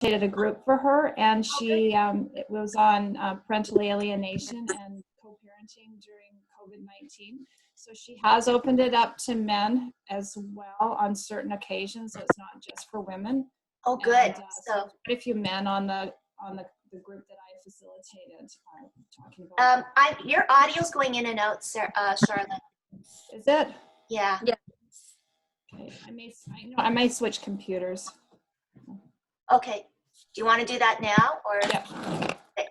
a group for her, and she it was on parental alienation and co-parenting during COVID-19. So she has opened it up to men as well on certain occasions. So it's not just for women. Oh, good. And, so quite a few men on the group that I facilitated talking about. Your audio's going in and out, Charlotte. Is it? Yeah. Yeah. Okay. I may switch computers. Okay. Do you want to do that now, or? Yeah. Okay.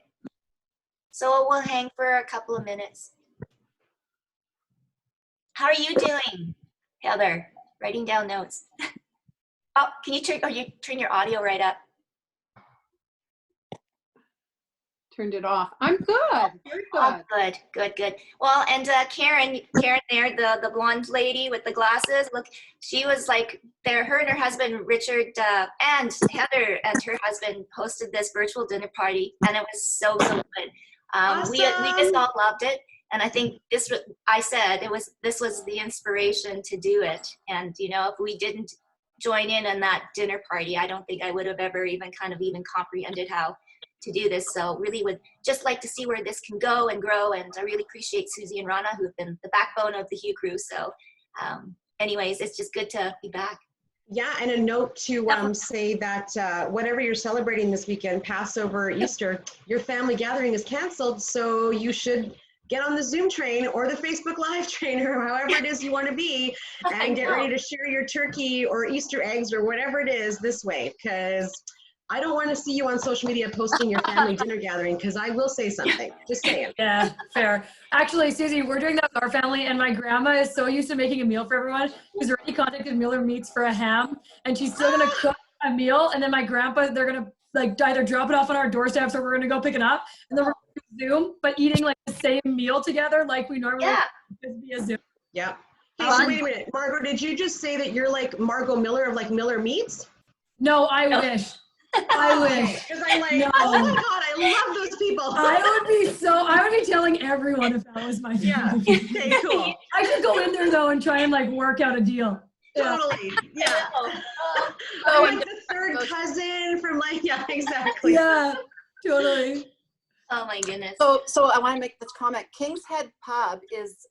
So we'll hang for a couple of minutes. How are you doing, Heather? Writing down notes. Oh, can you turn your audio right up? Turned it off. I'm good. Very good. Oh, good. Well, and Karen there, the blonde lady with the glasses. Look, she was like there. Her and her husband Richard and Heather and her husband hosted this virtual dinner party, and it was so good. Awesome. We just all loved it, and I think this was the inspiration to do it. And you know, if we didn't join in on that dinner party, I don't think I would have ever even comprehended how to do this. So really would just like to see where this can go and grow. And I really appreciate Susie and Rana, who have been the backbone of the Hue crew. So anyways, it's just good to be back. Yeah, and a note to say that whatever you're celebrating this weekend, Passover, Easter, your family gathering is canceled. So you should get on the Zoom train or the Facebook Live train or however it is you want to be and get ready to share your turkey or Easter eggs or whatever it is this way, because I don't want to see you on social media posting your family dinner gathering, because I will say something. Just saying. Yeah, fair. Actually, Susie, we're doing that with our family, and my grandma is so used to making a meal for everyone. She's already contacted Miller Meats for a ham, and she's still going to cook a meal, and then my grandpa, they're going to like either drop it off on our doorsteps or we're going to go pick it up, and then we're going to Zoom, but eating like the same meal together like we normally do via Zoom. Yeah. Hey, so wait a minute. Margaux, did you just say that you're like Margaux Miller of like Miller Meats? No, I wish. I wish. Because I'm like, no. oh my God, I love those people. I would be telling everyone if that was my family. Yeah. Okay, cool. I should go in there though and try and like work out a deal. Totally. Yeah. I'm like the third cousin from like, yeah, exactly. Yeah, totally. Oh my goodness. So I want to make this comment. King's Head Pub is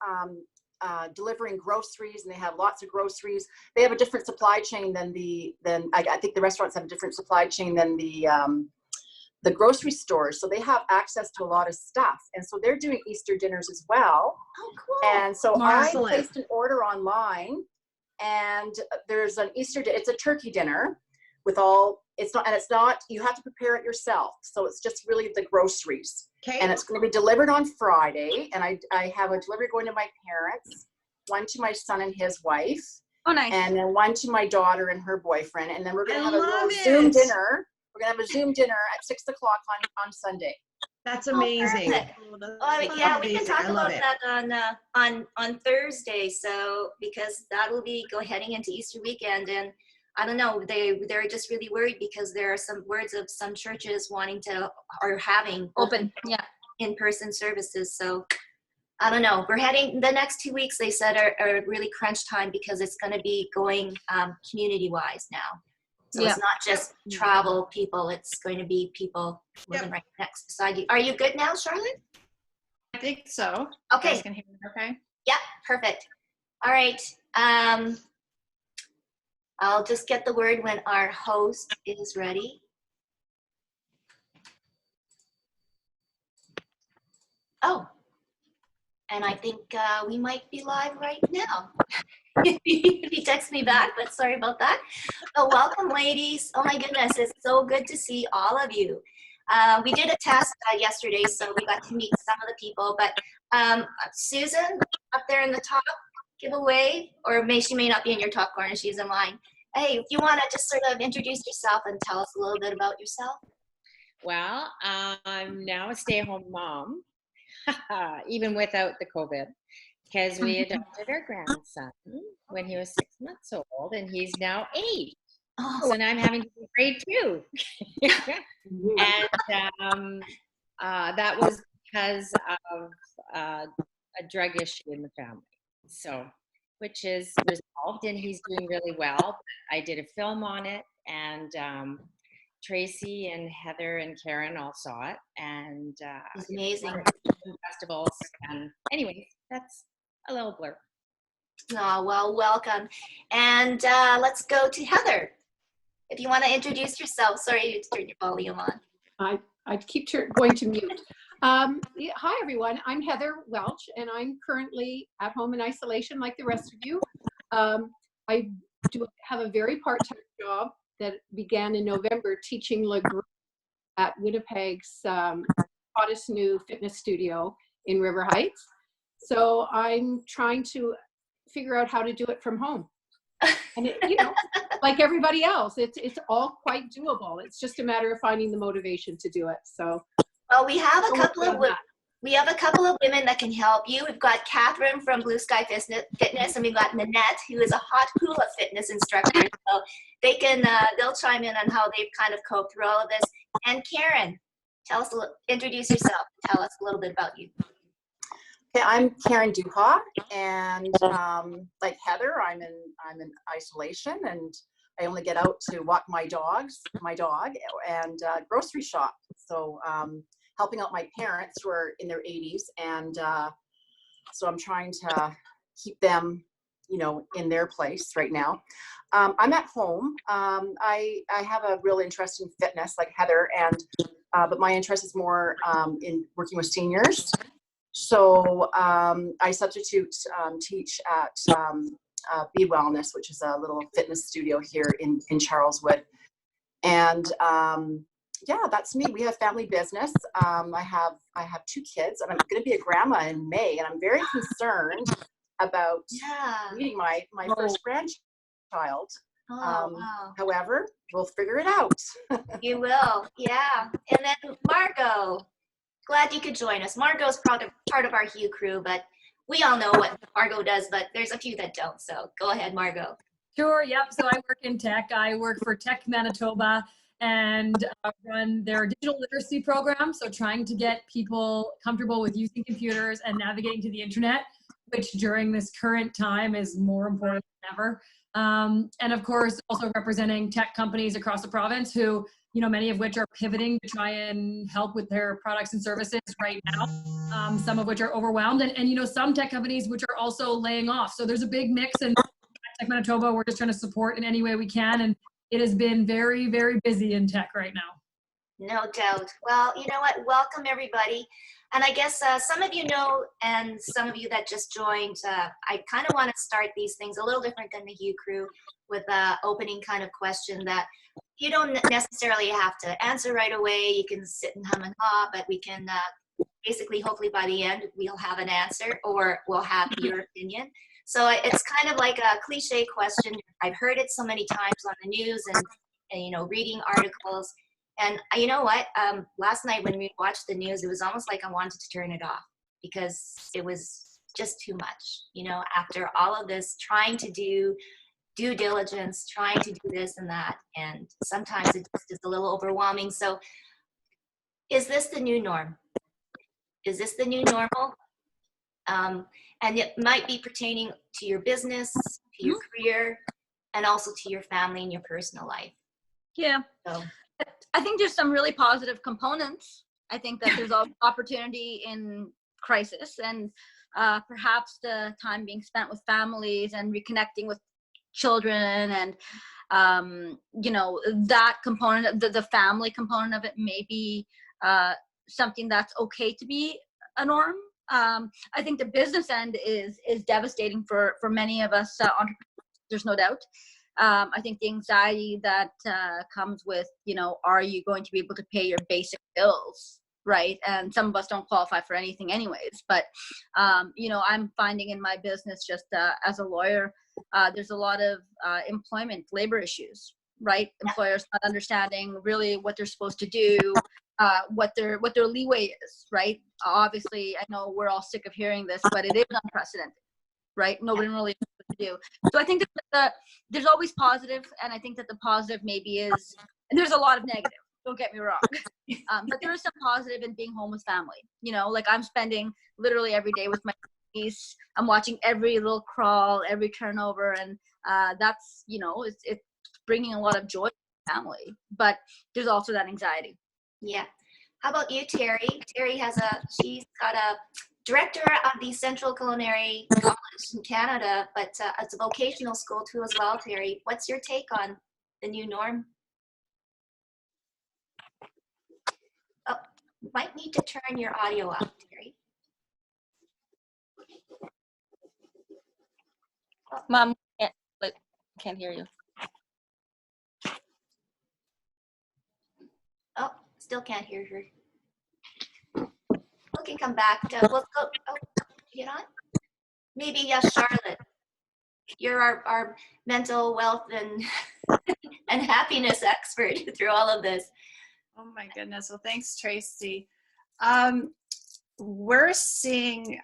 delivering groceries, and they have lots of groceries. They have a different supply chain than I think the restaurants have a different supply chain than the grocery stores. So they have access to a lot of stuff, and so they're doing Easter dinners as well. Oh, cool. And so I placed an order online, and there's an it's a turkey dinner with all. It's not. You have to prepare it yourself. So it's just really the groceries. Okay. And it's going to be delivered on Friday. And I have a delivery going to my parents, one to my son and his wife. Oh, nice. And then one to my daughter and her boyfriend. And then we're going to have a Zoom dinner. We're going to have a Zoom dinner at 6 o'clock on Sunday. That's amazing. Yeah, we can talk about that on Thursday. So because that will be heading into Easter weekend, and I don't know, they're just really worried because there are some words of some churches wanting to or having open in-person services. So I don't know. We're heading the next 2 weeks. They said are really crunch time because it's going to be going community-wise now. So it's not just travel people. It's going to be people living right next beside you. Are you good now, Charlotte? I think so. Okay. You guys can hear me okay? Yeah, perfect. All right. I'll just get the word when our host is ready. Oh, and I think we might be live right now. He texted me back, but sorry about that. So welcome, ladies. Oh my goodness, it's so good to see all of you. We did a test yesterday, so we got to meet some of the people, but Susan, up there in the top, give a wave, or she may not be in your top corner, she's in mine. Hey, if you want to just sort of introduce yourself and tell us a little bit about yourself. Well, I'm now a stay-at-home mom, even without the COVID, because we adopted our grandson when he was 6 months old, and he's now 8. Oh. So now I'm having to be grade 2. And that was because of a drug issue in the family. So, which is resolved, and he's doing really well. I did a film on it and Tracy and Heather and Karen all saw it, and It's amazing. festivals. And anyways, that's a little blurb. Oh, well, welcome. And let's go to Heather. If you want to introduce yourself. Sorry to turn your volume on. I keep going to mute. Yeah, hi, everyone. I'm Heather Welch, and I'm currently at home in isolation like the rest of you. I do have a very part-time job that began in November teaching Le Group at Winnipeg's hottest new fitness studio in River Heights. So I'm trying to figure out how to do it from home. And it, you know, like everybody else, it's all quite doable. It's just a matter of finding the motivation to do it. So, well, we have a couple of women that can help you. We've got Catherine from Blue Sky Fitness, and we've got Nanette, who is a hot hula fitness instructor. So they can they'll chime in on how they've kind of coped through all of this. And Karen, introduce yourself. Tell us a little bit about you. Okay, I'm Karen Duha, and like Heather, I'm in isolation, and I only get out to walk my dog, and grocery shop. So helping out my parents who are in their 80s, and so I'm trying to keep them, you know, in their place right now. I'm at home. I have a real interest in fitness, like Heather, and but my interest is more in working with seniors. So I substitute teach at Be Wellness, which is a little fitness studio here in Charleswood. And yeah, that's me. We have family business. I have 2 kids, and I'm going to be a grandma in May, and I'm very concerned about meeting my first grandchild. Wow. However, we'll figure it out. You will, yeah. And then Margaux. Glad you could join us. Margaux is part of our Hue crew, but we all know what Margaux does, but there's a few that don't. So go ahead, Margaux. Sure, yep. So I work in tech. I work for Tech Manitoba and run their digital literacy program. So trying to get people comfortable with using computers and navigating to the internet, which during this current time is more important than ever. And of course, also representing tech companies across the province who, you know, many of which are pivoting to try and help with their products and services right now. Some of which are overwhelmed, and you know, some tech companies which are also laying off. So there's a big mix, and Tech Manitoba, we're just trying to support in any way we can, and it has been very, very busy in tech right now. No doubt. Well, you know what? Welcome everybody. And I guess some of you know, and some of you that just joined, I kind of want to start these things a little different than the Hue crew with an opening kind of question that you don't necessarily have to answer right away. You can sit and hum and haw, but we can basically, hopefully by the end, we'll have an answer or we'll have your opinion. So it's kind of like a cliche question. I've heard it so many times on the news and you know, reading articles. And you know what? Last night when we watched the news, it was almost like I wanted to turn it off because it was just too much. You know, after all of this, trying to do due diligence, trying to do this and that, and sometimes it's just a little overwhelming. So is this the new norm? Is this the new normal? And it might be pertaining to your business, to your career, and also to your family and your personal life. Yeah. So I think there's some really positive components. I think that there's opportunity in crisis, and perhaps the time being spent with families and reconnecting with children, and you know, that component, the family component of it, may be something that's okay to be a norm. I think the business end is devastating for many of us entrepreneurs. There's no doubt. I think the anxiety that comes with, you know, are you going to be able to pay your basic bills, right? And some of us don't qualify for anything anyways. But, you know, I'm finding in my business, just as a lawyer, there's a lot of employment, labor issues, right? Employers not understanding really what they're supposed to do, what their leeway is, right? Obviously, I know we're all sick of hearing this, but it is unprecedented, right? Nobody really knows what to do. So I think that there's always positive, and I think that the positive maybe is, and there's a lot of negative, don't get me wrong, but there is some positive in being home with family. You know, like I'm spending literally every day with my niece. I'm watching every little crawl, every turnover, and that's, you know, it's bringing a lot of joy. family, but there's also that anxiety. Yeah. How about you, Terry? Terry she's got a director of the Central Culinary College in Canada, but it's a vocational school too as well, Terry. What's your take on the new norm? Oh, you might need to turn your audio up, Terry. Mom, can't hear you. Oh, still can't hear her. We can come back. We'll go. Oh, get on? Maybe, yes, Charlotte. You're our mental wealth and and happiness expert through all of this. Oh my goodness. Well, thanks, Tracy. We're seeing,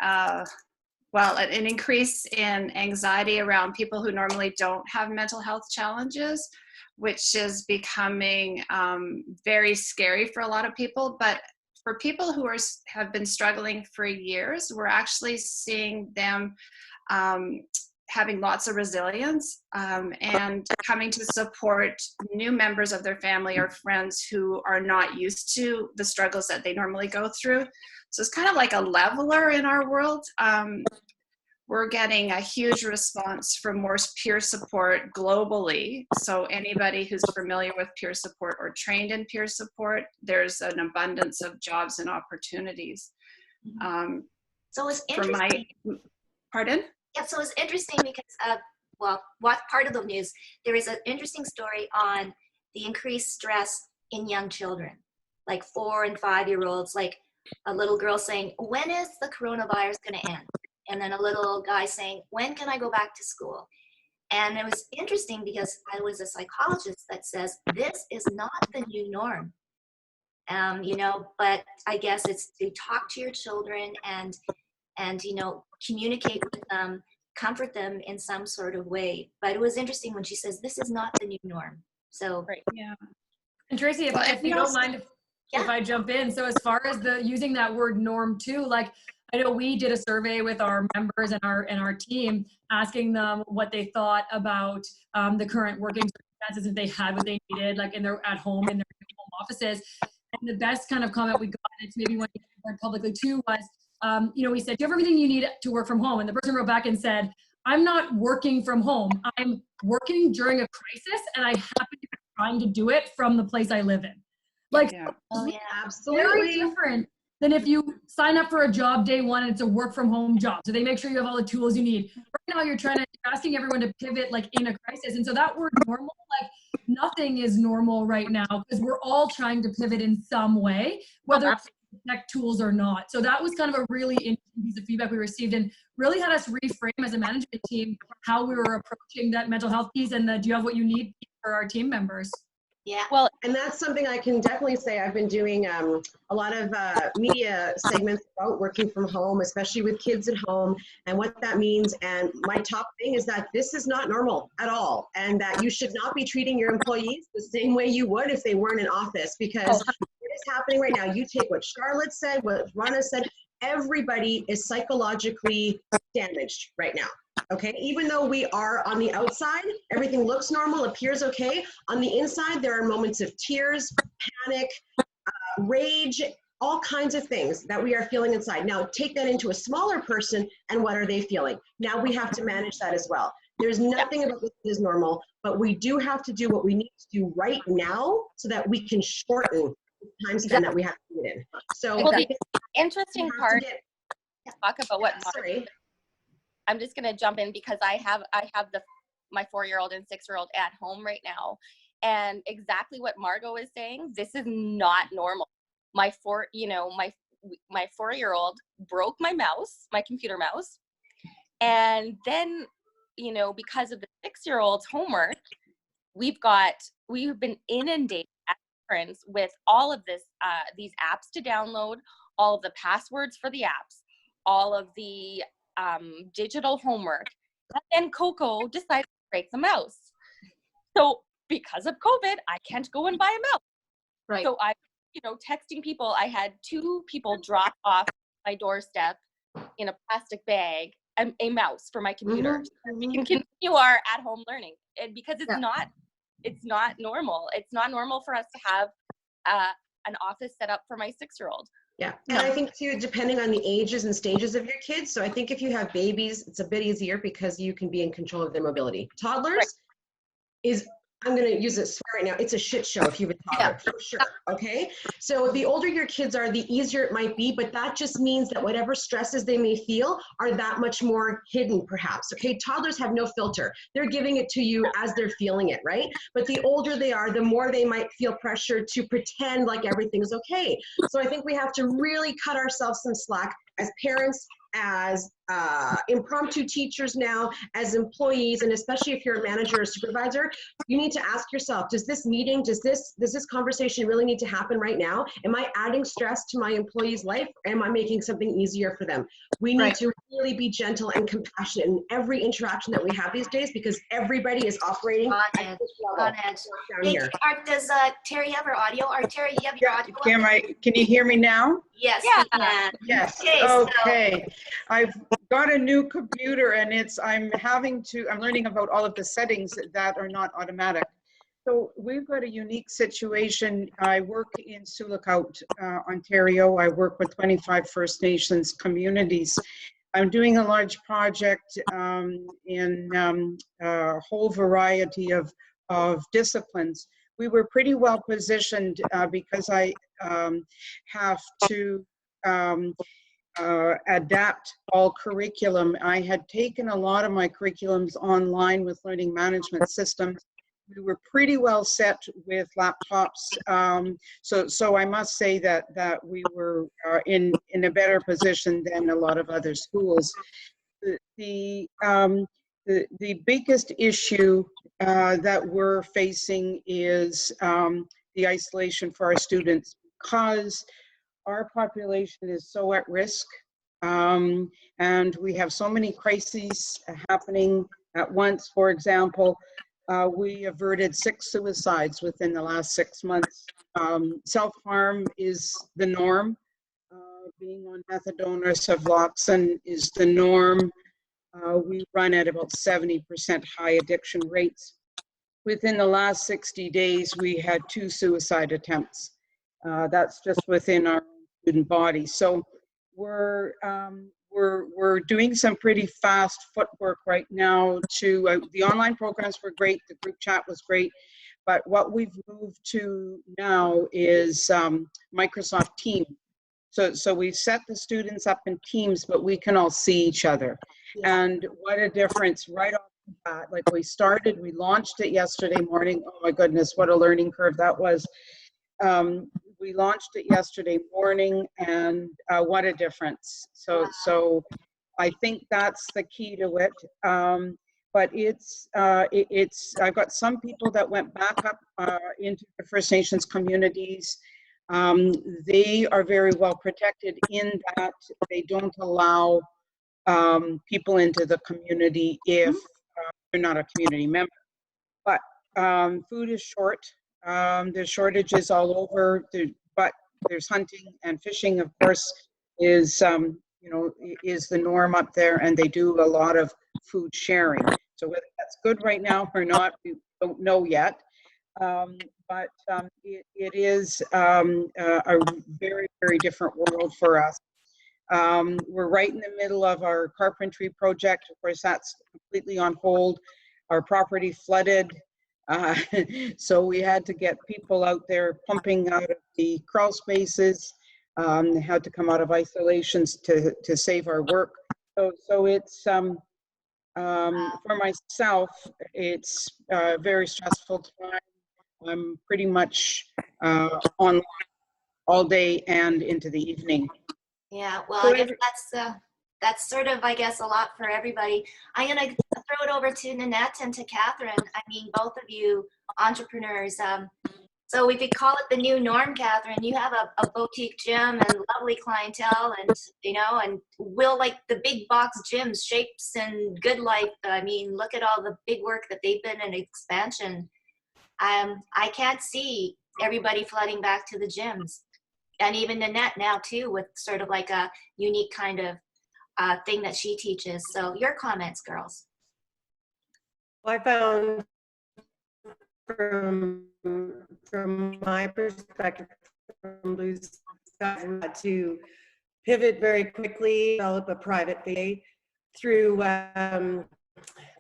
an increase in anxiety around people who normally don't have mental health challenges, which is becoming very scary for a lot of people. But for people who have been struggling for years, we're actually seeing them having lots of resilience and coming to support new members of their family or friends who are not used to the struggles that they normally go through. So it's kind of like a leveler in our world. We're getting a huge response from more peer support globally. So anybody who's familiar with peer support or trained in peer support, there's an abundance of jobs and opportunities. So it's interesting. Pardon? Yeah, so it's interesting because what part of the news, there is an interesting story on the increased stress in young children, like 4 and 5-year-olds, like a little girl saying, when is the coronavirus going to end? And then a little guy saying, when can I go back to school? And it was interesting because I was a psychologist that says, this is not the new norm. But I guess it's to talk to your children and communicate with them, comfort them in some sort of way. But it was interesting when she says, this is not the new norm. So, right. Yeah. And Tracy, if you don't mind, if I jump in. So as far as using that word norm too, like I know we did a survey with our members and our team, asking them what they thought about the current working circumstances, if they had what they needed, like at home in their home offices. And the best kind of comment we got, and it's maybe one you heard publicly too, was, we said, do you have everything you need to work from home? And the person wrote back and said, I'm not working from home. I'm working during a crisis, and I happen to be trying to do it from the place I live in. Like, yeah. Oh, yeah. Absolutely. very different than if you sign up for a job day one and it's a work from home job. So they make sure you have all the tools you need. Right now you're asking everyone to pivot like in a crisis. And so that word normal, like nothing is normal right now because we're all trying to pivot in some way, whether tech tools or not. So that was kind of a really interesting piece of feedback we received and really had us reframe as a management team how we were approaching that mental health piece and do you have what you need for our team members. Yeah. Well, and that's something I can definitely say. I've been doing a lot of media segments about working from home, especially with kids at home and what that means. And my top thing is that this is not normal at all. And that you should not be treating your employees the same way you would if they weren't in office, because what is happening right now, you take what Charlotte said, what Rana said, everybody is psychologically damaged right now. Okay, even though we are on the outside, everything looks normal, appears okay. On the inside, there are moments of tears, panic, rage, all kinds of things that we are feeling inside. Now, take that into a smaller person, and what are they feeling? Now we have to manage that as well. There's nothing about this that is normal, but we do have to do what we need to do right now so that we can shorten the time span that we have to do it in. So, well, the interesting part, talk about what. Sorry. I'm just going to jump in because I have my 4-year-old and 6-year-old at home right now, and exactly what Margaux is saying. This is not normal. My 4-year-old broke my mouse, my computer mouse, and then because of the 6-year-old's homework, we've been inundated as parents with all of these apps to download, all of the passwords for the apps, all of the digital homework, and then Coco decided to break the mouse. So because of COVID, I can't go and buy a mouse. Right. So I, texting people. I had 2 people drop off my doorstep in a plastic bag a mouse for my computer. So we can continue our at-home learning, and because it's not it's not normal. It's not normal for us to have an office set up for my 6-year-old. Yeah, and I think too, depending on the ages and stages of your kids. So I think if you have babies, it's a bit easier because you can be in control of their mobility. Toddlers is, I'm going to use this right now, it's a shit show if you have a toddler, for sure, okay? So the older your kids are, the easier it might be, but that just means that whatever stresses they may feel are that much more hidden, perhaps, okay? Toddlers have no filter. They're giving it to you as they're feeling it, right? But the older they are, the more they might feel pressure to pretend like everything's okay. So I think we have to really cut ourselves some slack as parents, as impromptu teachers now, as employees, and especially if you're a manager or supervisor, you need to ask yourself, does this meeting, does this conversation really need to happen right now? Am I adding stress to my employee's life? Or am I making something easier for them? We need to really be gentle and compassionate in every interaction that we have these days, because everybody is operating at this level. Down here. Does Terry have her audio? Or Terry, you have your audio? Can you hear me now? Yes, Yeah. we can. Yes. Okay. I've got a new computer and I'm learning about all of the settings that are not automatic. So we've got a unique situation. I work in Sulikout, Ontario. I work with 25 First Nations communities. I'm doing a large project in a whole variety of disciplines. We were pretty well positioned because I have to adapt all curriculum. I had taken a lot of my curriculums online with learning management systems. We were pretty well set with laptops. So I must say that we were in a better position than a lot of other schools. The biggest issue that we're facing is the isolation for our students, because our population is so at risk, and we have so many crises happening at once. For example, we averted 6 suicides within the last 6 months. Self-harm is the norm. Being on methadone or Sevloxone is the norm. We run at about 70% high addiction rates. Within the last 60 days, we had 2 suicide attempts. That's just within our student body. So we're doing some pretty fast footwork right now to, the online programs were great, the group chat was great, but what we've moved to now is Microsoft Teams. So we've set the students up in teams, but we can all see each other. And what a difference right off the bat. Like we launched it yesterday morning. Oh my goodness, what a learning curve that was. We launched it yesterday morning, and what a difference. So I think that's the key to it. But I've got some people that went back up into the First Nations communities. They are very well protected in that they don't allow people into the community if they're not a community member. But food is short. There's shortages all over, but there's hunting and fishing, of course, is the norm up there, and they do a lot of food sharing. So whether that's good right now or not, we don't know yet. But it is a very, very different world for us. We're right in the middle of our carpentry project. Of course, that's completely on hold. Our property flooded. So we had to get people out there pumping out of the crawl spaces. They had to come out of isolations to save our work. So it's, for myself, it's a very stressful time. I'm pretty much online all day and into the evening. Yeah, well, I guess that's sort of, I guess, a lot for everybody. I'm going to throw it over to Nanette and to Catherine. I mean, both of you entrepreneurs. So if we call it the new norm, Catherine, you have a boutique gym and lovely clientele, and, and will, like, the big box gyms, Shapes and Good Life. I mean, look at all the big work that they've been in expansion. I can't see everybody flooding back to the gyms. And even Nanette now too, with sort of like a unique kind of thing that she teaches. So your comments, girls. I found from my perspective, from Blue Sky, we had to pivot very quickly, develop a private VA through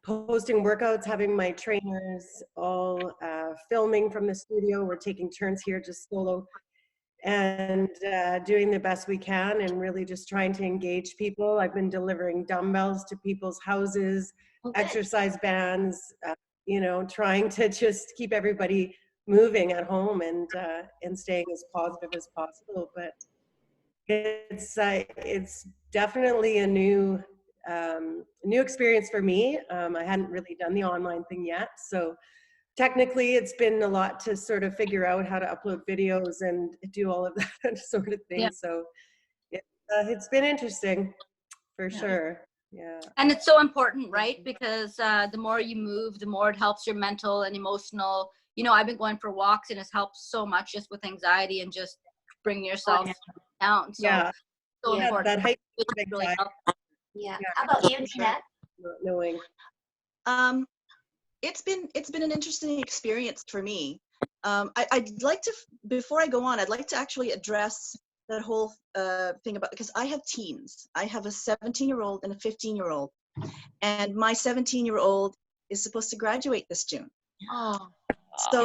posting workouts, having my trainers all filming from the studio. We're taking turns here, just solo, and doing the best we can, and really just trying to engage people. I've been delivering dumbbells to people's houses, exercise bands, you know, trying to just keep everybody moving at home and staying as positive as possible. But it's definitely a new experience for me. I hadn't really done the online thing yet, so technically it's been a lot to sort of figure out how to upload videos and do all of that sort of thing. Yeah. So it's been interesting for sure. Yeah. And it's so important, right? Because the more you move, the more it helps your mental and emotional. You know, I've been going for walks and it's helped so much just with anxiety and just bringing yourself down. So, so important. That height really helps. Yeah. How about you, Jeanette? Not knowing. It's been an interesting experience for me. I'd like to, before I go on, I'd like to actually address that whole thing about, because I have teens. I have a 17-year-old and a 15-year-old, and my 17-year-old is supposed to graduate this June. Oh, so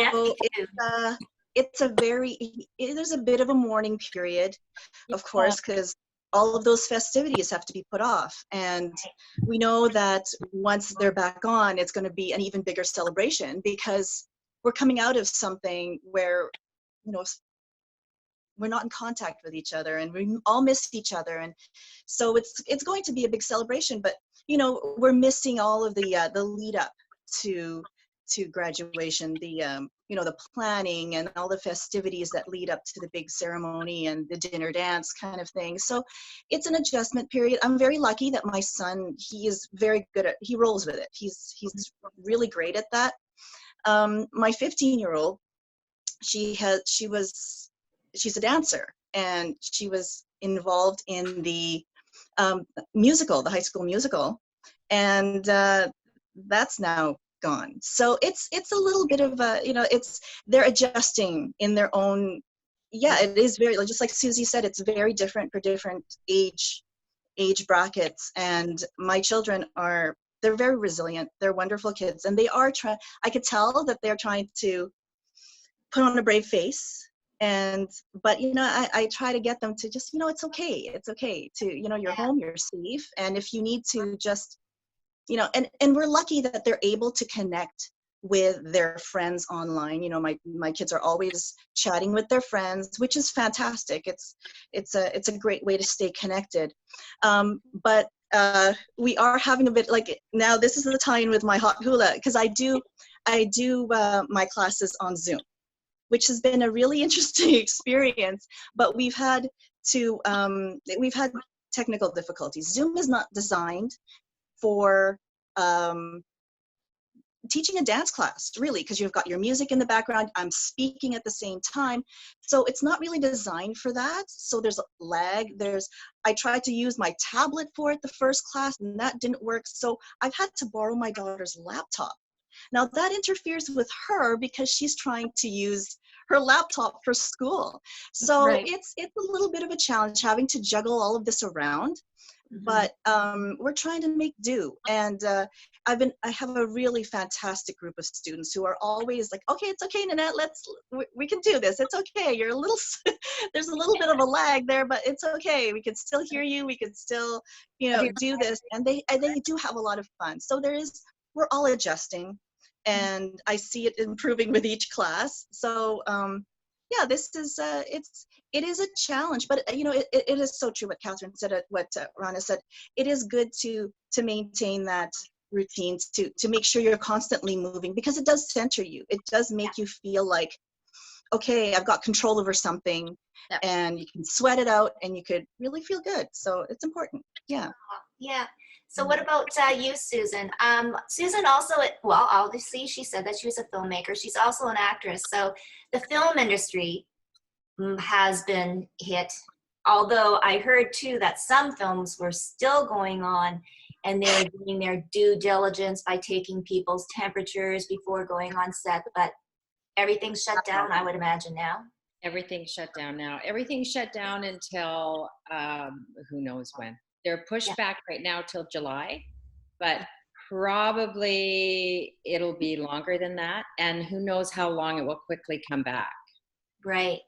there's a bit of a mourning period, of course, because all of those festivities have to be put off. And we know that once they're back on, it's going to be an even bigger celebration, because we're coming out of something where, you know, we're not in contact with each other and we all miss each other. And so it's going to be a big celebration, but, you know, we're missing all of the lead up to graduation, you know, the planning and all the festivities that lead up to the big ceremony and the dinner dance kind of thing. So it's an adjustment period. I'm very lucky that my son, he is very good at, he rolls with it. He's really great at that. My 15-year-old, she's a dancer, and she was involved in the musical, the high school musical, and that's now gone. So it's a little bit of a, you know, they're adjusting in their own. Yeah, it is very, just like Susie said, it's very different for different age brackets. And my children they're very resilient. They're wonderful kids, and they are I could tell that they're trying to put on a brave face. But you know, I try to get them to just, you know, it's okay to, you know, you're home, you're safe, and if you need to just, you know, and we're lucky that they're able to connect with their friends online. You know, my kids are always chatting with their friends, which is fantastic. It's a great way to stay connected. But we are having a bit, like, now this is the time with my hot hula, because I do my classes on Zoom, which has been a really interesting experience, but we've had technical difficulties. Zoom is not designed for teaching a dance class, really, because you've got your music in the background, I'm speaking at the same time. So it's not really designed for that. So there's lag. I tried to use my tablet for it the first class, and that didn't work. So I've had to borrow my daughter's laptop. Now that interferes with her because she's trying to use her laptop for school. So it's a little bit of a challenge having to juggle all of this around. But we're trying to make do. And I have a really fantastic group of students who are always like, okay, it's okay, Nanette, we can do this. It's okay. You're a little, there's a little bit of a lag there, but it's okay. We can still hear you. We can still, you know, do this. And they do have a lot of fun. So we're all adjusting, and I see it improving with each class. So yeah, this is it is a challenge, but you know, it is so true what Catherine said, what Rana said. It is good to maintain that routine, to make sure you're constantly moving, because it does center you. It does make you feel like, okay, I've got control over something, and you can sweat it out, and you could really feel good. So it's important. Yeah. Yeah. So what about you, Susan? Susan also, well, obviously she said that she was a filmmaker. She's also an actress. So the film industry has been hit, although I heard too that some films were still going on and they were doing their due diligence by taking people's temperatures before going on set. But Everything's shut down, I would imagine now. Everything's shut down now. Everything's shut down until who knows when. They're pushed back right now till July, but probably it'll be longer than that. And who knows how long it will quickly come back. Right.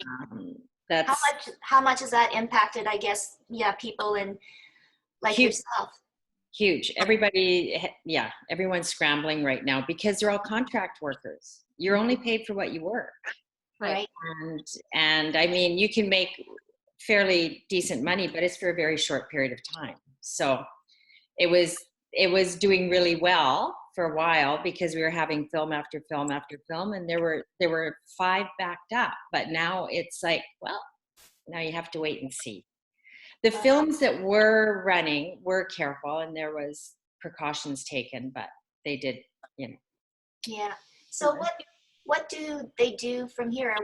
That's how much has that impacted, I guess, people in like yourself? Huge. Everyone's scrambling right now because they're all contract workers. You're only paid for what you work. Right. And I mean, you can make fairly decent money, but it's for a very short period of time. So it was doing really well for a while because we were having film after film after film, and there were 5 backed up. But now it's like, well, now you have to wait and see. The films that were running were careful, and there was precautions taken, but they did, Yeah. So what do they do from here?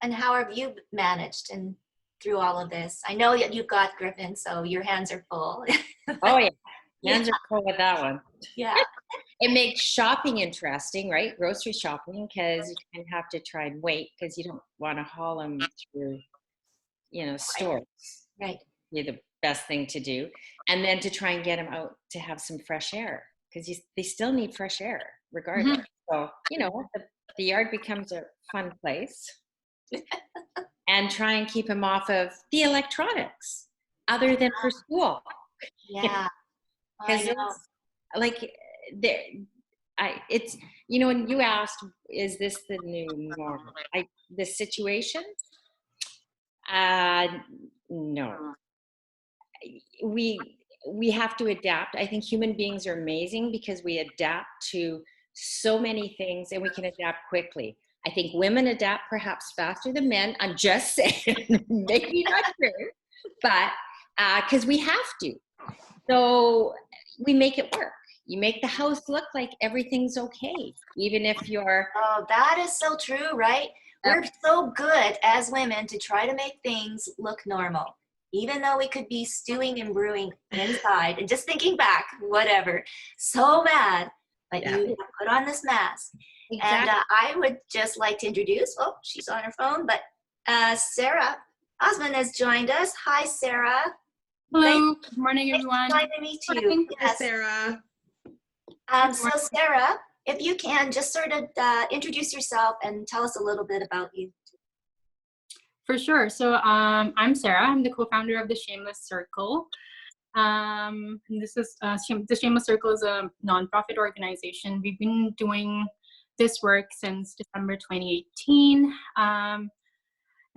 And how have you managed and through all of this? I know that you've got Griffin, so your hands are full. Oh yeah, hands are full with that one. Yeah. It makes shopping interesting, right? Grocery shopping, because you kind of have to try and wait because you don't want to haul them through, stores. Right. Be the best thing to do, and then to try and get them out to have some fresh air because they still need fresh air regardless. So the yard becomes a fun place, and try and keep them off of the electronics other than for school. Yeah. Because it's like it's when you asked, is this the new norm? The situation? No. We have to adapt. I think human beings are amazing because we adapt to so many things and we can adapt quickly. I think women adapt perhaps faster than men. I'm just saying, maybe not true, but because we have to. So we make it work. You make the house look like everything's okay, even if you're... Oh, that is so true, right? We're so good as women to try to make things look normal, even though we could be stewing and brewing inside and just thinking back, whatever, so mad, but you put on this mask. Exactly. And I would just like to introduce, she's on her phone, but Sarah Osmond has joined us. Hi, Sarah. Hello. Good morning, everyone. Nice to meet you. Hi, Sarah. So Sarah, if you can just sort of introduce yourself and tell us a little bit about you. For sure. So I'm Sarah. I'm the co-founder of the Shameless Circle. This is the Shameless Circle is a nonprofit organization. We've been doing this work since December 2018. And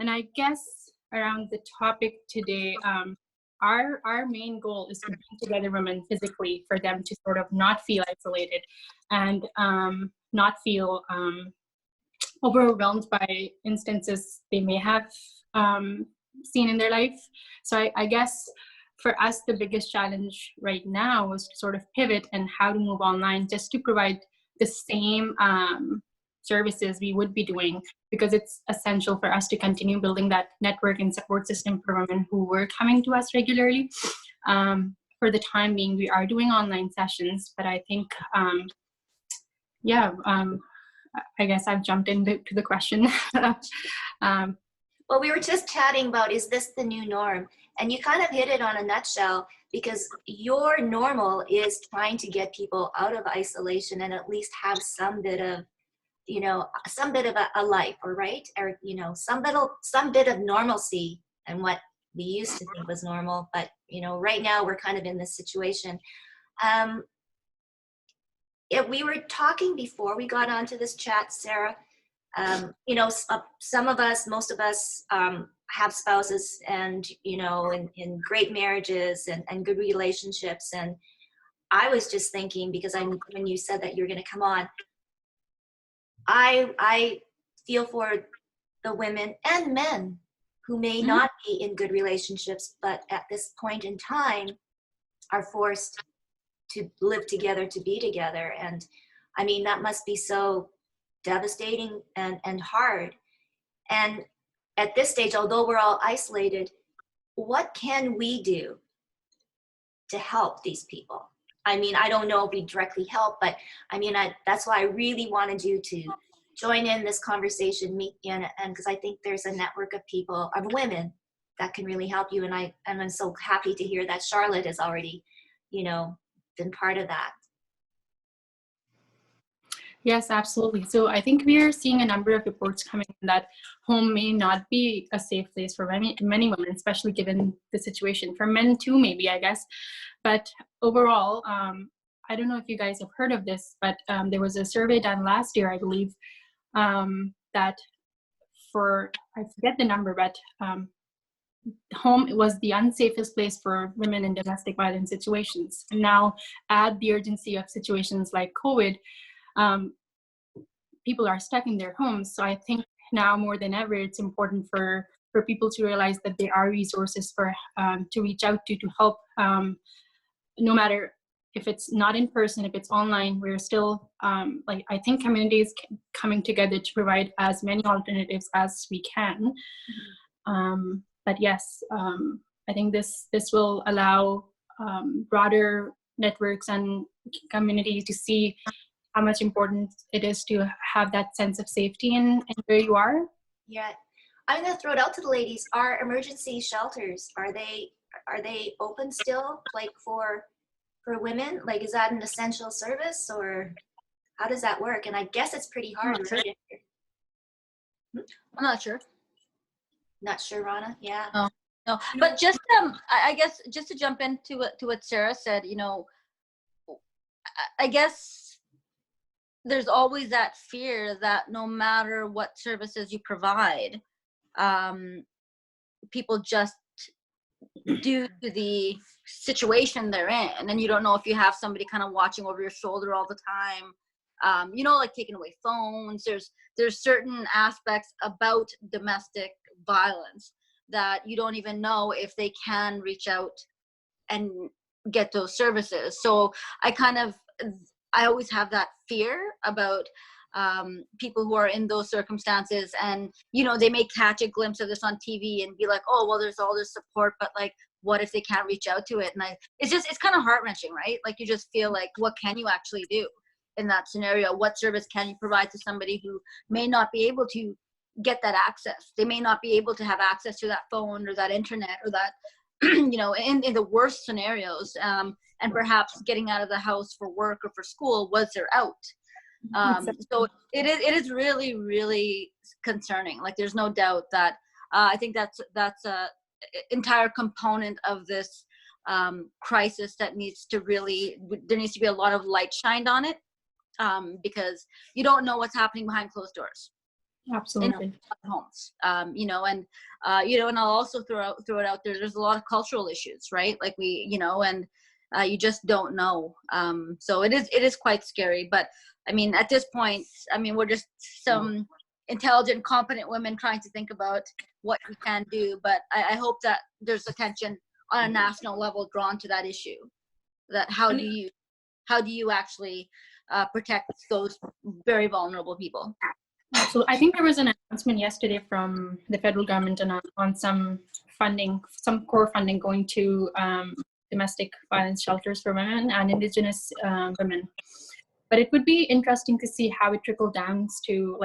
I guess around the topic today, our main goal is to bring together women physically for them to sort of not feel isolated and not feel overwhelmed by instances they may have seen in their life. So I guess for us, the biggest challenge right now was to sort of pivot and how to move online just to provide the same services we would be doing, because it's essential for us to continue building that network and support system for women who were coming to us regularly. For the time being, we are doing online sessions, but I think, I guess I've jumped into the question. Well, we were just chatting about, is this the new norm? And you kind of hit it on a nutshell, because your normal is trying to get people out of isolation and at least have some bit of, a life, or right? Or, some bit of normalcy and what we used to think was normal. But, right now we're kind of in this situation. We were talking before we got onto this chat, Sarah. Some of us, most of us have spouses and, in great marriages and good relationships. And I was just thinking, because when you said that you're going to come on, I feel for the women and men who may not be in good relationships, but at this point in time are forced to live together, to be together. And I mean, that must be so devastating and hard. And at this stage, although we're all isolated, what can we do to help these people? I mean, I don't know if we directly help, but I mean, that's why I really wanted you to join in this conversation, meet you, and because I think there's a network of people, of women, that can really help you. And I'm so happy to hear that Charlotte has already, been part of that. Yes, absolutely. So I think we are seeing a number of reports coming in that home may not be a safe place for many women, especially given the situation. For men too, maybe, I guess. But overall, I don't know if you guys have heard of this, but there was a survey done last year, I believe, that I forget the number, but home was the unsafest place for women in domestic violence situations. And now, add the urgency of situations like COVID, people are stuck in their homes. So I think now more than ever, it's important for people to realize that there are resources to reach out to help, no matter if it's not in person, if it's online. We're still, I think communities coming together to provide as many alternatives as we can. But yes, I think this will allow broader networks and communities to see how much important it is to have that sense of safety in where you are. Yeah, I'm gonna throw it out to the ladies. Our emergency shelters, are they open still, like for women? Like, is that an essential service, or how does that work? And I guess it's pretty hard, right? I'm not sure. Not sure, Rana? Yeah. No, but just I guess just to jump into what Sarah said, I guess there's always that fear that no matter what services you provide, people just, due to the situation they're in, and you don't know if you have somebody kind of watching over your shoulder all the time, like taking away phones. There's certain aspects about domestic violence that you don't even know if they can reach out and get those services. So I always have that fear about people who are in those circumstances, and they may catch a glimpse of this on TV and be like, oh well, there's all this support, but like, what if they can't reach out to it? And it's kind of heart-wrenching, right? Like, you just feel like, what can you actually do in that scenario? What service can you provide to somebody who may not be able to get that access? They may not be able to have access to that phone or that internet or that in the worst scenarios, and perhaps getting out of the house for work or for school was their out. So it is really, really concerning. Like, there's no doubt that I think that's a entire component of this crisis that there needs to be a lot of light shined on it, because you don't know what's happening behind closed doors. Absolutely. In homes, and I'll also throw it out there. There's a lot of cultural issues, right? Like and you just don't know. So it is quite scary. But I mean, at this point, we're just some intelligent, competent women trying to think about what we can do. But I hope that there's attention on a national level drawn to that issue. That how do you actually protect those very vulnerable people? So I think there was an announcement yesterday from the federal government on some funding, some core funding going to domestic violence shelters for women and Indigenous women. But it would be interesting to see how it trickled down to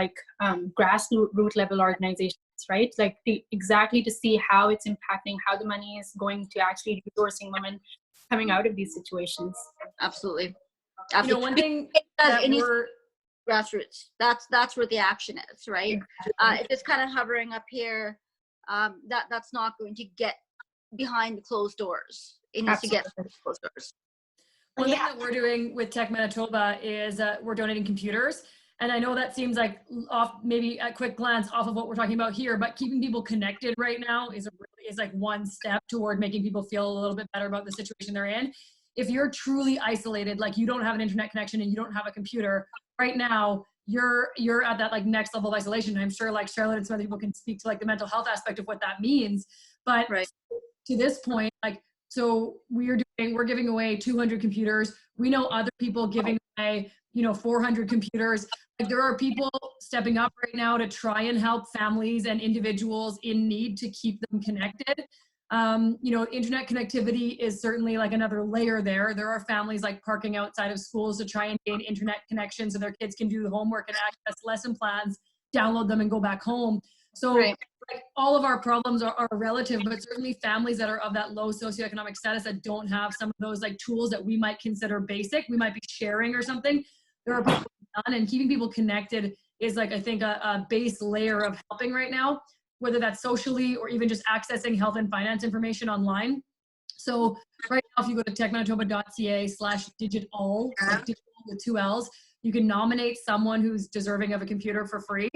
grassroots level organizations, right? Like exactly to see how it's impacting, how the money is going to actually resourcing women coming out of these situations. Absolutely. One thing that we're grassroots. That's where the action is, right? If it's kind of hovering up here, that's not going to get behind the closed doors. It needs to get behind the closed doors. One thing that we're doing with Tech Manitoba is we're donating computers. And I know that seems like maybe at quick glance off of what we're talking about here, but keeping people connected right now is like one step toward making people feel a little bit better about the situation they're in. If you're truly isolated, like you don't have an internet connection and you don't have a computer, right now you're at that like next level of isolation. I'm sure like Charlotte and some other people can speak to like the mental health aspect of what that means. But to this point, like, so we're giving away 200 computers. We know other people giving away, 400 computers. Like there are people stepping up right now to try and help families and individuals in need to keep them connected. You know, internet connectivity is certainly like another layer there. There are families like parking outside of schools to try and gain internet connection so their kids can do the homework and access lesson plans, download them and go back home. So Right. like all of our problems are relative, but certainly families that are of that low socioeconomic status that don't have some of those like tools that we might consider basic, we might be sharing or something. There are people done, and keeping people connected is like, I think a base layer of helping right now, whether that's socially or even just accessing health and finance information online. So right now, if you go to techmanitoba.ca/digital, like digital with 2 L's, you can nominate someone who's deserving of a computer for free.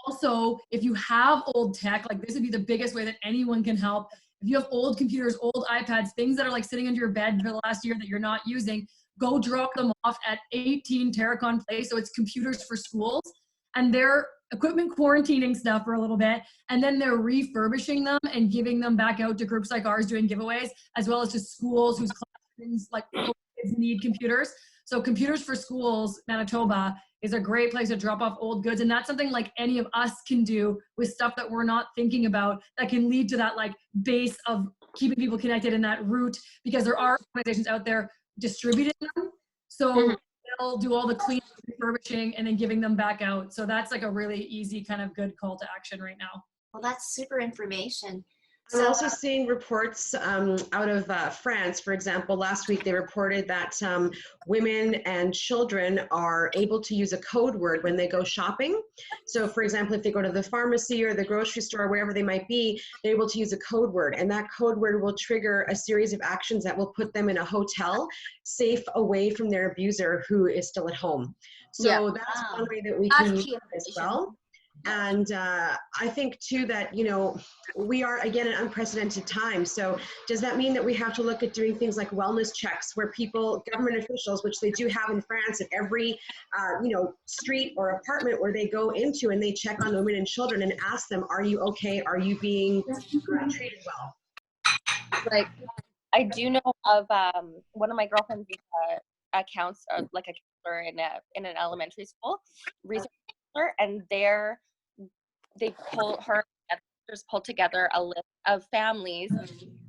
Also, if you have old tech, like this would be the biggest way that anyone can help. If you have old computers, old iPads, things that are like sitting under your bed for the last year that you're not using, go drop them off at 18 Terracon Place. So it's Computers for Schools. And they're equipment quarantining stuff for a little bit, and then they're refurbishing them and giving them back out to groups like ours doing giveaways, as well as to schools whose classrooms like kids need computers. So Computers for Schools Manitoba is a great place to drop off old goods, and that's something like any of us can do with stuff that we're not thinking about that can lead to that like base of keeping people connected in that route, because there are organizations out there distributing them. So they'll do all the cleaning, refurbishing, and then giving them back out. So that's like a really easy kind of good call to action right now. Well, that's super information. I'm also seeing reports out of France. For example, last week they reported that women and children are able to use a code word when they go shopping. So for example, if they go to the pharmacy or the grocery store, wherever they might be, they're able to use a code word, and that code word will trigger a series of actions that will put them in a hotel safe away from their abuser who is still at home. So that's one way that we can use it as well. And I think too that, you know, we are again in unprecedented times. So does that mean that we have to look at doing things like wellness checks where people, government officials, which they do have in France at every, you know, street or apartment where they go into, and they check on women and children and ask them, are you okay? Are you being treated well? Like, I do know of one of my girlfriend's accounts, like a counselor in an elementary school, research counselor, and they pull together a list of families.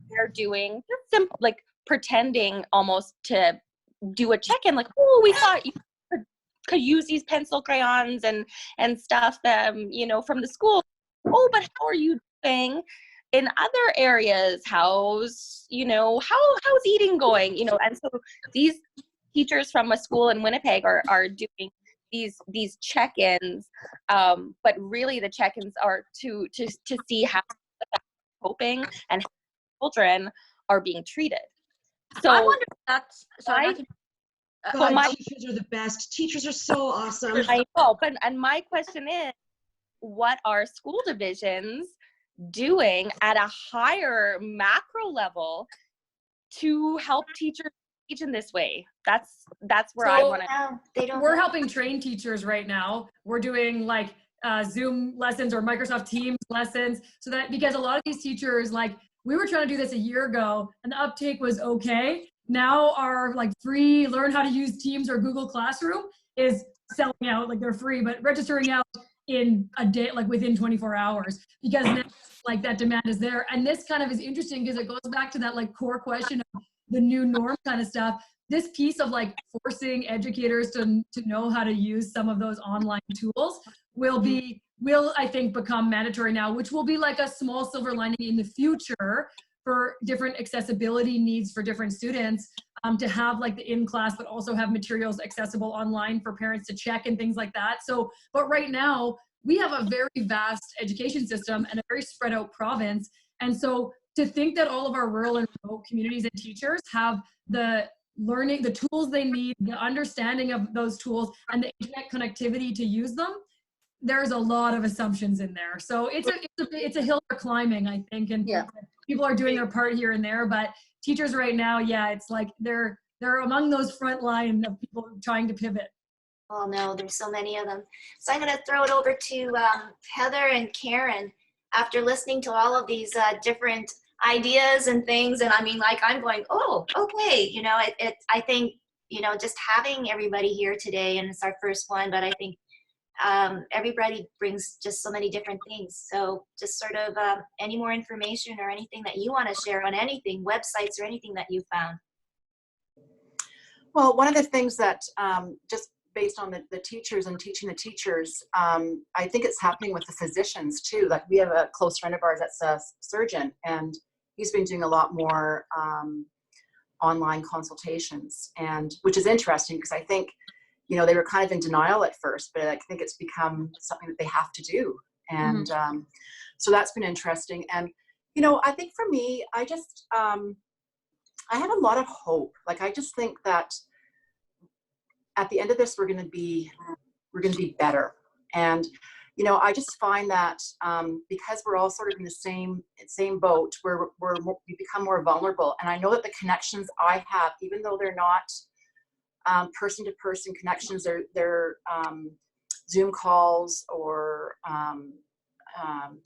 They're doing just like pretending almost to do a check-in, like, oh, we thought you could use these pencil crayons and stuff, you know, from the school. Oh, but how are you doing in other areas? How's eating going? You know, and so these teachers from a school in Winnipeg are doing these check-ins, but really the check-ins are to see how coping and how children are being treated. So I wonder if that's teachers are the best. Teachers are so awesome. I know, and my question is, what are school divisions doing at a higher macro level to help teachers teach in this way? That's where I want to. We're helping train teachers right now. We're doing like Zoom lessons or Microsoft Teams lessons, so that, because a lot of these teachers, like, we were trying to do this a year ago and the uptake was okay. Now our like free learn how to use Teams or Google Classroom is selling out, like they're free, but registering out in a day, like within 24 hours, because now, like, that demand is there. And this kind of is interesting because it goes back to that like core question of the new norm kind of stuff. This piece of like forcing educators to know how to use some of those online tools will I think become mandatory now, which will be like a small silver lining in the future for different accessibility needs for different students, to have like the in-class, but also have materials accessible online for parents to check and things like that. So, but right now we have a very vast education system and a very spread out province. And so to think that all of our rural and remote communities and teachers have the learning, the tools they need, the understanding of those tools, and the internet connectivity to use them, there's a lot of assumptions in there. So it's a hill we're climbing, I think, and people are doing their part here and there. But teachers right now, it's like they're among those front line of people trying to pivot. Oh no, there's so many of them. So I'm going to throw it over to Heather and Karen. After listening to all of these different ideas and things, and I mean, like, I'm going, oh, okay, you know, I think, you know, just having everybody here today, and it's our first one, but I think everybody brings just so many different things. So just sort of any more information or anything that you want to share on anything, websites or anything that you found. Well, one of the things that just based on the teachers and teaching the teachers, I think it's happening with the physicians too. Like we have a close friend of ours that's a surgeon, and he's been doing a lot more online consultations, and which is interesting because I think, you know, they were kind of in denial at first, but I think it's become something that they have to do. And so that's been interesting. And, you know, I think for me, I just, I have a lot of hope. Like, I just think that at the end of this, we're going to be better. And, you know, I just find that because we're all sort of in the same boat, we become more vulnerable. And I know that the connections I have, even though they're not person-to-person connections, they're Zoom calls or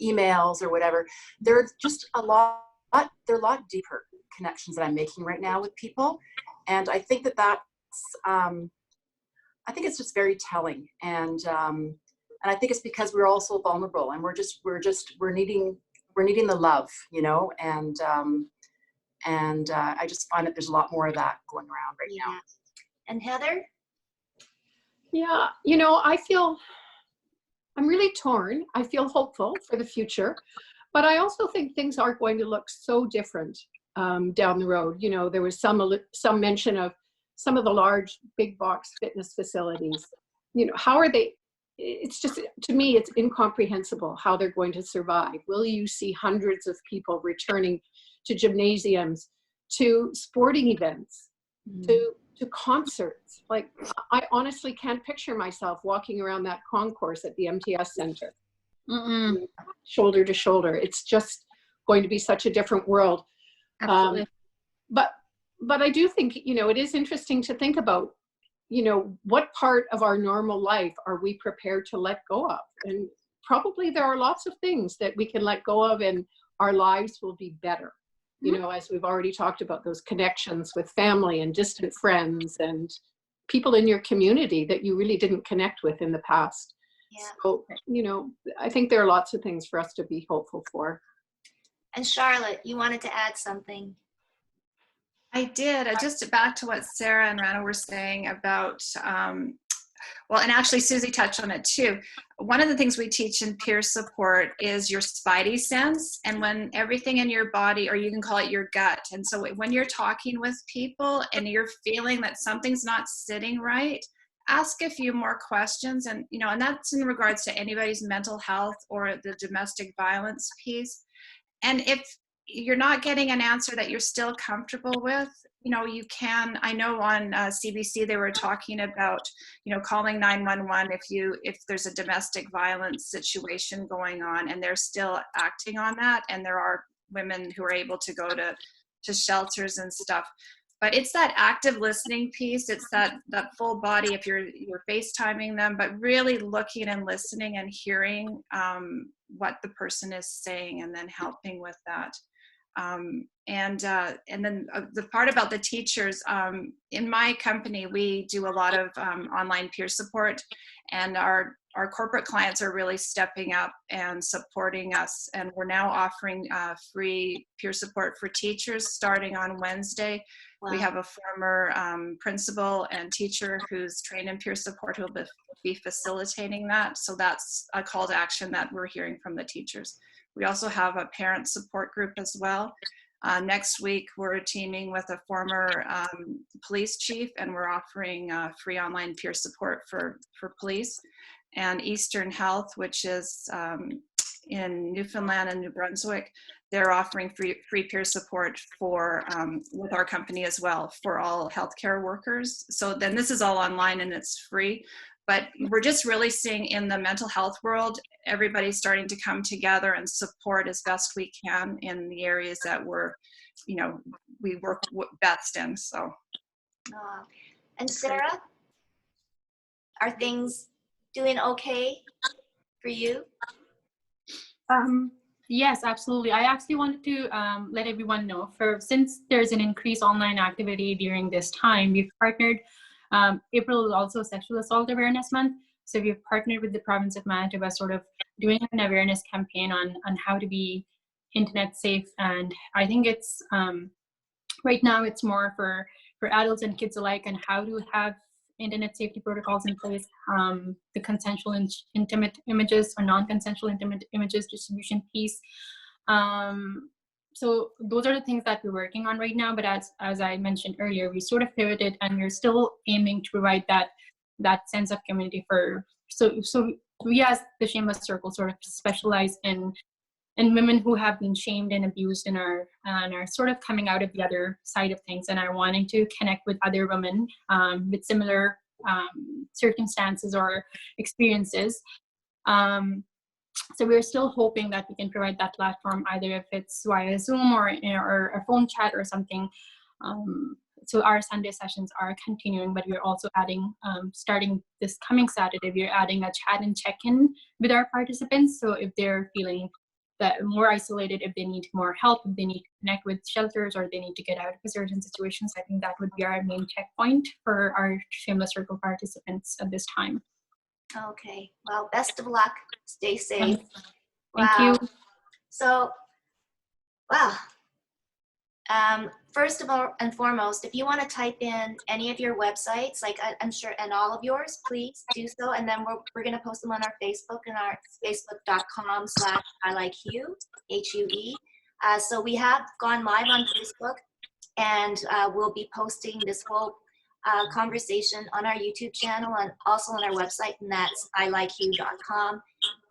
emails or whatever, they're just they're a lot deeper connections that I'm making right now with people. And I think that's I think it's just very telling. And I think it's because we're all so vulnerable, and we're needing the love, you know. And I just find that there's a lot more of that going around right now. And Heather? Yeah, you know, I'm really torn. I feel hopeful for the future, but I also think things are going to look so different down the road. You know, there was some mention of some of the large big box fitness facilities. You know, how are they? It's just, to me, it's incomprehensible how they're going to survive. Will you see hundreds of people returning to gymnasiums, to sporting events, to concerts? Like, I honestly can't picture myself walking around that concourse at the MTS Center, shoulder to shoulder. It's just going to be such a different world. Absolutely. But I do think, you know, it is interesting to think about, you know, what part of our normal life are we prepared to let go of? And probably there are lots of things that we can let go of, and our lives will be better. You know, as we've already talked about, those connections with family and distant friends and people in your community that you really didn't connect with in the past. Yeah. So, you know, I think there are lots of things for us to be hopeful for. And Charlotte, you wanted to add something. I did. Just back to what Sarah and Rana were saying about, well, and actually Susie touched on it too. One of the things we teach in peer support is your spidey sense, and when everything in your body, or you can call it your gut. And so when you're talking with people and you're feeling that something's not sitting right, ask a few more questions. And, you know, and that's in regards to anybody's mental health or the domestic violence piece. And if you're not getting an answer that you're still comfortable with, you know, you can, I know on CBC they were talking about, you know, calling 911 if there's a domestic violence situation going on, and they're still acting on that. And there are women who are able to go to shelters and stuff. But it's that active listening piece. It's that full body, if you're FaceTiming them, but really looking and listening and hearing what the person is saying, and then helping with that. And then the part about the teachers, in my company, we do a lot of online peer support, and our corporate clients are really stepping up and supporting us. And we're now offering free peer support for teachers starting on Wednesday. Wow. We have a former principal and teacher who's trained in peer support who will be facilitating that. So that's a call to action that we're hearing from the teachers. We also have a parent support group as well. Next week, we're teaming with a former police chief, and we're offering free online peer support for police. And Eastern Health, which is in Newfoundland and New Brunswick, they're offering free peer support for with our company as well for all healthcare workers. So then this is all online and it's free. But we're just really seeing in the mental health world, everybody's starting to come together and support as best we can in the areas that we work best in. So. And Sarah, are things doing okay for you? Yes, absolutely. I actually wanted to let everyone know, since there's an increased online activity during this time, we've partnered. April is also Sexual Assault Awareness Month. So we've partnered with the province of Manitoba, sort of doing an awareness campaign on how to be internet safe. And I think it's right now it's more for adults and kids alike, and how to have internet safety protocols in place, the consensual intimate images or non-consensual intimate images distribution piece. So those are the things that we're working on right now. But as I mentioned earlier, we sort of pivoted, and we're still aiming to provide that sense of community for. So we, as the Shameless Circle, sort of specialize in women who have been shamed and abused and are sort of coming out of the other side of things and are wanting to connect with other women with similar circumstances or experiences. So we're still hoping that we can provide that platform, either if it's via Zoom or a phone chat or something. So our Sunday sessions are continuing, but we're also adding, starting this coming Saturday, we're adding a chat and check-in with our participants. So if they're feeling that more isolated, if they need more help, if they need to connect with shelters, or they need to get out of certain situations, I think that would be our main checkpoint for our Shameless Circle participants at this time. Okay, well, best of luck. Stay safe. Thank Wow. you. So, wow. First of all and foremost, if you want to type in any of your websites, like I'm sure, and all of yours, please do so. And then we're going to post them on our Facebook and our facebook.com/ILikeHue, HUE. So we have gone live on Facebook, and we'll be posting this whole conversation on our YouTube channel and also on our website, and that's ilikehue.com.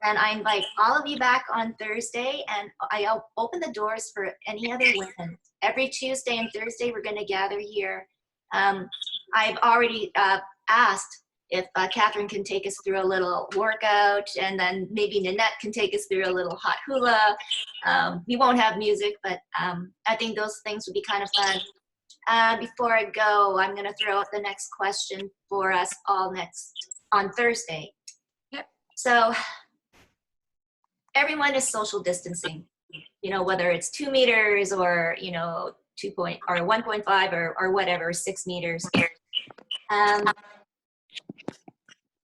And I invite all of you back on Thursday, and I'll open the doors for any other women. Every Tuesday and Thursday, we're going to gather here. I've already asked if Catherine can take us through a little workout, and then maybe Nanette can take us through a little hot hula. We won't have music, but I think those things would be kind of fun. Before I go, I'm going to throw out the next question for us all on Thursday. Yep. So everyone is social distancing, you know, whether it's 2 meters or, you know, 1.5 or whatever, 6 meters.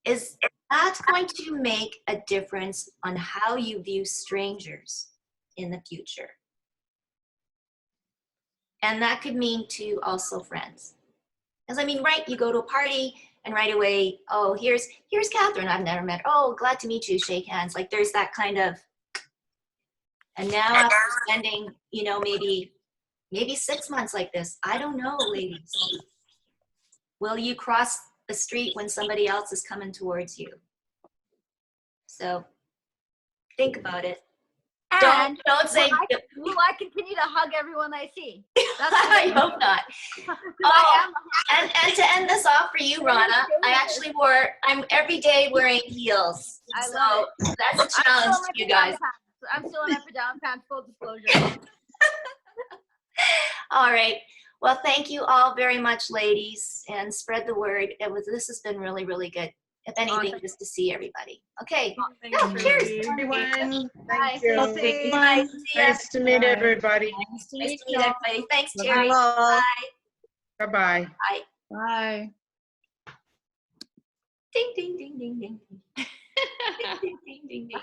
Is that going to make a difference on how you view strangers in the future? And that could mean to also friends. Because I mean, right, you go to a party and right away, oh, here's Catherine, I've never met. Oh, glad to meet you, shake hands. Like there's that kind of, and now after spending, you know, maybe 6 months like this, I don't know, ladies. Will you cross the street when somebody else is coming towards you? So think about it. And don't say. Will I continue to hug everyone I see? That's I hope not. Oh, and to end this off for you, Rana, I'm every day wearing heels. I love it. That's a challenge to you guys. I'm still in my pajama pants, full disclosure. All right. Well, thank you all very much, ladies, and spread the word. This has been really, really good. If anything, just to see everybody. Okay. Cheers. Everyone. Bye. Thank you. Bye. Nice to meet everybody. Nice to Nice meet to meet you. everybody. Thanks, Terry. Bye. Bye. Bye-bye. Bye. Bye. Ding, ding, ding, ding, ding. Ding, ding, ding, ding, ding.